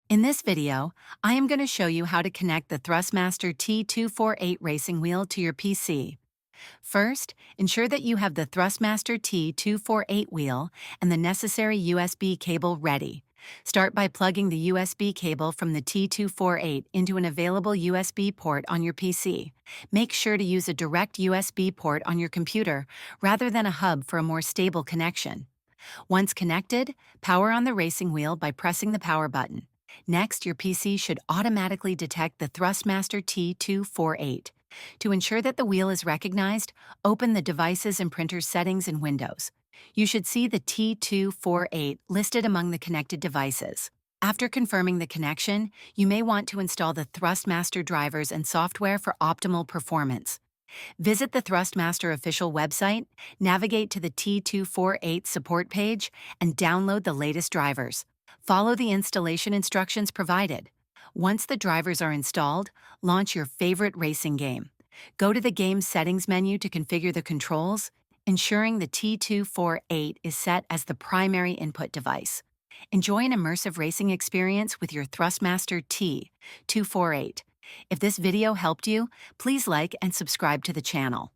In this video, I am going to show you how to connect the THRUSTMASTER T248 racing wheel to your PC. First, ensure that you have the THRUSTMASTER T248 wheel and the necessary USB cable ready. Start by plugging the USB cable from the T248 into an available USB port on your PC. Make sure to use a direct USB port on your computer rather than a hub for a more stable connection. Once connected, power on the racing wheel by pressing the power button. Next, your PC should automatically detect the THRUSTMASTER T248. To ensure that the wheel is recognized, open the Devices and Printers settings in Windows. You should see the T248 listed among the connected devices. After confirming the connection, you may want to install the THRUSTMASTER drivers and software for optimal performance. Visit the THRUSTMASTER official website, navigate to the T248 support page, and download the latest drivers. Follow the installation instructions provided. Once the drivers are installed, launch your favorite racing game. Go to the Game Settings menu to configure the controls, ensuring the T248 is set as the primary input device. Enjoy an immersive racing experience with your THRUSTMASTER T248. If this video helped you, please like and subscribe to the channel.